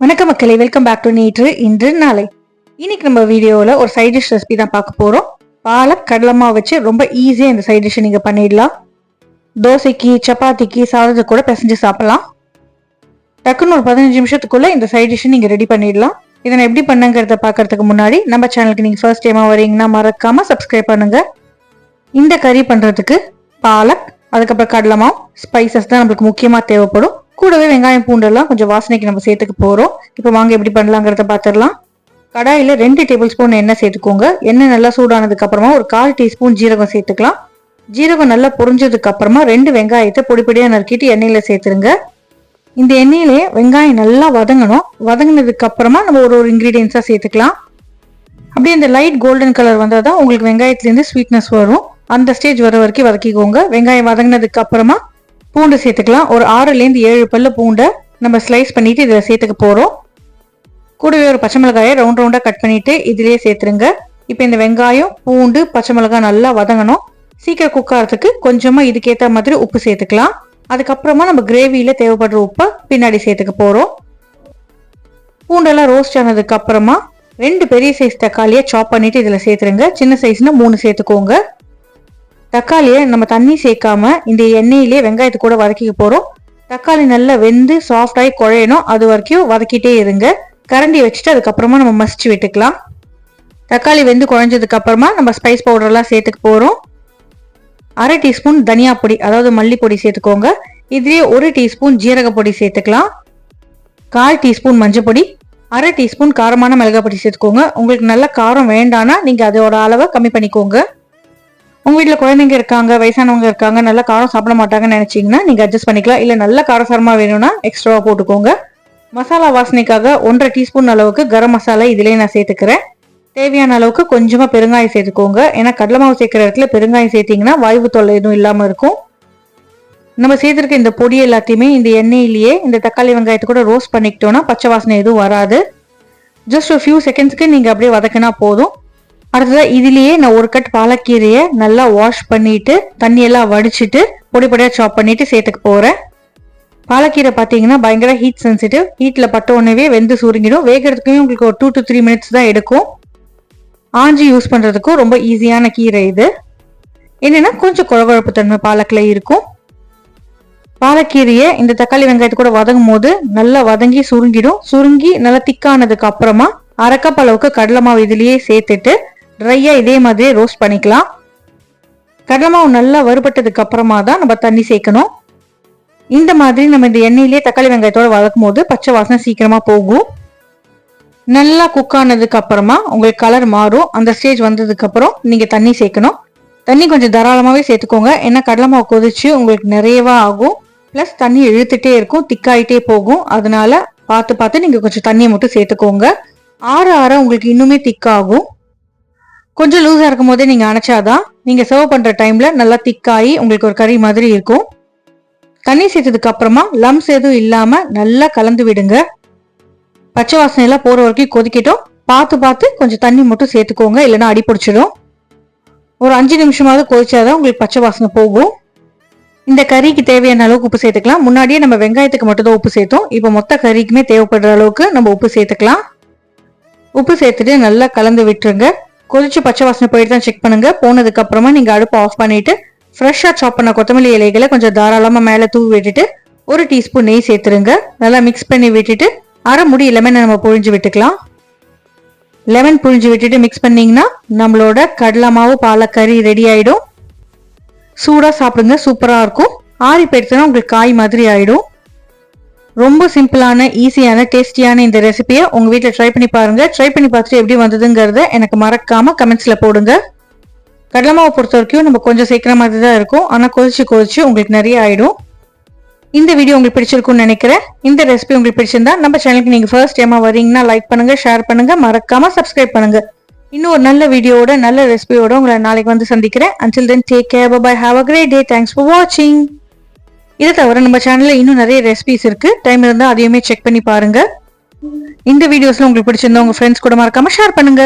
வணக்கம் மக்களே, welcome back to நேற்று இன்று நாளை. இன்னைக்கு நம்ம வீடியோவில் ஒரு சைட் டிஷ் ரெசிபி தான் பார்க்க போகிறோம். பாலக் கடலமா வச்சு ரொம்ப ஈஸியாக இந்த சைட் டிஷ்ஷை நீங்கள் பண்ணிடலாம். தோசைக்கு, சப்பாத்திக்கு, சாதத்துக்கு கூட பிசைஞ்சு சாப்பிடலாம். டக்குன்னு ஒரு 15 நிமிஷத்துக்குள்ளே இந்த சைட் டிஷ்ஷை நீங்கள் ரெடி பண்ணிடலாம். இதை நான் எப்படி பண்ணுங்கிறத பார்க்கறதுக்கு முன்னாடி நம்ம சேனலுக்கு நீங்கள் ஃபர்ஸ்ட் டைமாக வரீங்கன்னா மறக்காமல் சப்ஸ்கிரைப் பண்ணுங்கள். இந்த கறி பண்ணுறதுக்கு பாலக், அதுக்கப்புறம் கடலமா, ஸ்பைசஸ் தான் நம்மளுக்கு முக்கியமாக தேவைப்படும். கூடவே வெங்காயம் பூண்டெல்லாம் கொஞ்சம் வாசனைக்கு நம்ம சேர்த்துக்க போகிறோம். இப்போ வாங்க எப்படி பண்ணலாங்கிறத பார்த்துடலாம். கடாயில் 2 டேபிள் ஸ்பூன் எண்ணெய் சேர்த்துக்கோங்க. எண்ணெய் நல்லா சூடானதுக்கு அப்புறமா ஒரு 1/4 டீஸ்பூன் ஜீரகம் சேர்த்துக்கலாம். ஜீரகம் நல்லா பொரிஞ்சதுக்கு அப்புறமா 2 வெங்காயத்தை பொடிப்பொடியாக நறுக்கிட்டு எண்ணெயில் சேர்த்துருங்க. இந்த எண்ணெயிலே வெங்காயம் நல்லா வதங்கணும். வதங்கினதுக்கு அப்புறமா நம்ம ஒரு இன்க்ரீடியன்ஸாக சேர்த்துக்கலாம். அப்படியே இந்த லைட் கோல்டன் கலர் வந்தால் தான் உங்களுக்கு வெங்காயத்துலேருந்து ஸ்வீட்னஸ் வரும். அந்த ஸ்டேஜ் வர வரைக்கும் வதக்கிக்கோங்க. வெங்காயம் வதங்கினதுக்கு அப்புறமா பூண்டு சேர்த்துக்கலாம். ஒரு 6லேருந்து 7 பல்லு பூண்டை நம்ம ஸ்லைஸ் பண்ணிட்டு இதில் சேர்த்துக்க போகிறோம். கூடவே ஒரு பச்சை மிளகாயை ரவுண்டாக கட் பண்ணிட்டு இதிலேயே சேர்த்துருங்க. இப்போ இந்த வெங்காயம், பூண்டு, பச்சை மிளகாய் நல்லா வதங்கணும். சீக்கிரம் குக் ஆகிறதுக்கு கொஞ்சமாக இதுக்கேற்ற மாதிரி உப்பு சேர்த்துக்கலாம். அதுக்கப்புறமா நம்ம கிரேவியில் தேவைப்படுற உப்பை பின்னாடி சேர்த்துக்க போகிறோம். பூண்டெல்லாம் ரோஸ்ட் ஆனதுக்கு அப்புறமா 2 பெரிய சைஸ் தக்காளியை சாப் பண்ணிட்டு இதில் சேர்த்துருங்க. சின்ன சைஸ்னா 3 சேர்த்துக்கோங்க. தக்காளியை நம்ம தண்ணி சேர்க்காம இந்த எண்ணெயிலே வெங்காயத்தை கூட வதக்கிக்க போகிறோம். தக்காளி நல்லா வெந்து சாஃப்டாகி குழையணும், அது வரைக்கும் வதக்கிட்டே இருங்க. கரண்டி வச்சுட்டு அதுக்கப்புறமா நம்ம மசிச்சு விட்டுக்கலாம். தக்காளி வெந்து குழஞ்சதுக்கு அப்புறமா நம்ம ஸ்பைஸ் பவுடர்லாம் சேர்த்துக்க போகிறோம். 1/2 டீஸ்பூன் தனியா பொடி, அதாவது மல்லிப்பொடி சேர்த்துக்கோங்க. இதுலேயே 1 டீஸ்பூன் ஜீரக பொடி சேர்த்துக்கலாம். 1/4 டீஸ்பூன் மஞ்சள் பொடி, 1/2 டீஸ்பூன் காரமான மிளகாய் பொடி சேர்த்துக்கோங்க. உங்களுக்கு நல்ல காரம் வேண்டானா நீங்கள் அதோட அளவை கம்மி பண்ணிக்கோங்க. உங்கள் வீட்டில் குழந்தைங்க இருக்காங்க, வயசானவங்க இருக்காங்க, நல்லா காரம் சாப்பிட மாட்டாங்கன்னு நினச்சிங்கன்னா நீங்கள் அட்ஜஸ்ட் பண்ணிக்கலாம். இல்லை நல்ல காரசாரமாக வேணும்னா எக்ஸ்ட்ராவாக போட்டுக்கோங்க. மசாலா வாசனைக்காக 1/2 டீஸ்பூன் அளவுக்கு கரம் மசாலா இதிலே நான் சேர்த்துக்கிறேன். தேவையான அளவுக்கு கொஞ்சமாக பெருங்காயம் சேர்த்துக்கோங்க. ஏன்னா கடலை மாவு சேர்க்குற இடத்துல பெருங்காயம் சேர்த்திங்கன்னா வாய்வு தொல்லை எதுவும் இல்லாமல் இருக்கும். நம்ம சேர்த்துருக்க இந்த பொடி எல்லாத்தையுமே இந்த எண்ணெயிலேயே இந்த தக்காளி வெங்காயத்தை கூட ரோஸ்ட் பண்ணிக்கிட்டோன்னா பச்சை வாசனை எதுவும் வராது. ஜஸ்ட் ஒரு ஃபியூ செகண்ட்ஸ்க்கு நீங்கள் அப்படியே வதக்கினா போதும். அடுத்ததாக இதுலேயே நான் 1 கட் பாலக்கீரையை நல்லா வாஷ் பண்ணிட்டு தண்ணியெல்லாம் வடிச்சிட்டு பொடி பொடியாக சாப் பண்ணிட்டு சேர்த்துக்க போகிறேன். பாலக்கீரை பார்த்தீங்கன்னா பயங்கர ஹீட் சென்சிட்டிவ். ஹீட்டில் பட்ட உடனே வெந்து சுருங்கிடும். வேகிறதுக்குமே உங்களுக்கு ஒரு 2 to 3 மினிட்ஸ் தான் எடுக்கும். ஆஞ்சி யூஸ் பண்ணுறதுக்கும் ரொம்ப ஈஸியான கீரை இது. என்னென்னா கொஞ்சம் குழகுழப்பு தன்மை பாலக்கில் இருக்கும். பாலக்கீரையை இந்த தக்காளி வெங்காயத்தை கூட வதங்கும் போது நல்லா வதங்கி சுருங்கிடும். சுருங்கி நல்லா திக்கானதுக்கு அப்புறமா 1/2 கப் அளவுக்கு கடலை மாவு இதுலேயே சேர்த்துட்டு ட்ரையாக இதே மாதிரியே ரோஸ்ட் பண்ணிக்கலாம். கடலை மாவு நல்லா வறுபட்டதுக்கு அப்புறமா தான் நம்ம தண்ணி சேர்க்கணும். இந்த மாதிரி நம்ம இந்த எண்ணெயிலேயே தக்காளி வெங்காயத்தோட வதக்கும் போது பச்சை வாசனை சீக்கிரமா போகும். நல்லா குக் ஆனதுக்கு அப்புறமா உங்களுக்கு கலர் மாறும். அந்த ஸ்டேஜ் வந்ததுக்கு அப்புறம் நீங்க தண்ணி சேர்க்கணும். தண்ணி கொஞ்சம் தாராளமாகவே சேர்த்துக்கோங்க. ஏன்னா கடலை மாவு கொதிச்சு உங்களுக்கு நிறையவா ஆகும். ப்ளஸ் தண்ணி இழுத்துட்டே இருக்கும், திக்காயிட்டே போகும். அதனால பார்த்து நீங்க கொஞ்சம் தண்ணியை மட்டும் சேர்த்துக்கோங்க. ஆற உங்களுக்கு இன்னுமே திக்காகும். கொஞ்சம் லூஸாக இருக்கும் போதே நீங்கள் அணைச்சாதான் நீங்கள் சர்வ் பண்ணுற டைமில் நல்லா திக்காகி உங்களுக்கு ஒரு கறி மாதிரி இருக்கும். தண்ணி சேர்த்ததுக்கு அப்புறமா லம்ஸ் எதுவும் இல்லாமல் நல்லா கலந்து விடுங்க. பச்சை வாசனை எல்லாம் போகிற வரைக்கும் கொதிக்கட்டும். பார்த்து கொஞ்சம் தண்ணி மட்டும் சேர்த்துக்கோங்க, இல்லைன்னா அடி பிடிச்சிடும். ஒரு 5 நிமிஷமாவது கொதிச்சாதான் உங்களுக்கு பச்சை வாசனை போகும். இந்த கறிக்கு தேவையான அளவுக்கு உப்பு சேர்த்துக்கலாம். முன்னாடியே நம்ம வெங்காயத்துக்கு மட்டும் தான் உப்பு சேர்த்தோம். இப்போ மொத்த கறிக்குமே தேவைப்படுற அளவுக்கு நம்ம உப்பு சேர்த்துக்கலாம். உப்பு சேர்த்துட்டு நல்லா கலந்து விட்டுருங்க. கொதிச்சு பச்சை வாசனை போயிட்டு தான் செக் பண்ணுங்க. போனதுக்கு அப்புறமா நீங்க அடுப்பு ஆஃப் பண்ணிட்டு ஃப்ரெஷ்ஷாக சாப் பண்ண கொத்தமல்லி இலைகளை கொஞ்சம் தாராளமாக மேலே தூவி விட்டுட்டு 1 டீஸ்பூன் நெய் சேர்த்துருங்க. நல்லா மிக்ஸ் பண்ணி விட்டுட்டு 1/2 முடி லெமனை நம்ம புழிஞ்சு விட்டுக்கலாம். லெமன் புழிஞ்சு விட்டுட்டு மிக்ஸ் பண்ணிங்கன்னா நம்மளோட கடலை மாவு பாலக்கறி ரெடி ஆகிடும். சூடாக சாப்பிடுங்க, சூப்பராக இருக்கும். ஆறி போயிடுச்சுன்னா உங்களுக்கு காய் மாதிரி ஆகிடும். ரொம்ப சிம்பிளான, ஈஸியான, டேஸ்டியான இந்த ரெசிபியை உங்கள் வீட்டில் ட்ரை பண்ணி பாருங்கள். ட்ரை பண்ணி பார்த்துட்டு எப்படி வந்ததுங்கிறத எனக்கு மறக்காமல் கமெண்ட்ஸில் போடுங்க. கடலை மாவை பொறுத்த வரைக்கும் நம்ம கொஞ்சம் சேர்க்குற மாதிரி தான் இருக்கும். ஆனால் கொதிச்சு உங்களுக்கு நிறைய ஆகிடும். இந்த வீடியோ உங்களுக்கு பிடிச்சிருக்கும்னு நினைக்கிறேன். இந்த ரெசிபி உங்களுக்கு பிடிச்சிருந்தா நம்ம சேனலுக்கு நீங்கள் ஃபர்ஸ்ட் டைமாக வரீங்கன்னா லைக் பண்ணுங்கள், ஷேர் பண்ணுங்கள், மறக்காமல் சப்ஸ்கிரைப் பண்ணுங்கள். இன்னும் ஒரு நல்ல வீடியோட, நல்ல ரெசிபியோட உங்களை நாளைக்கு வந்து சந்திக்கிறேன். Until then, take care, bye, have a great day. Thanks for watching. இதை தவிர நம்ம சேனல்ல இன்னும் நிறைய ரெசிபிஸ் இருக்கு. டைம் இருந்தால் அதையுமே செக் பண்ணி பாருங்க. இந்த வீடியோஸ்ல உங்களுக்கு பிடிச்சிருந்தா உங்க ஃப்ரெண்ட்ஸ் கூட மறக்காம ஷேர் பண்ணுங்க.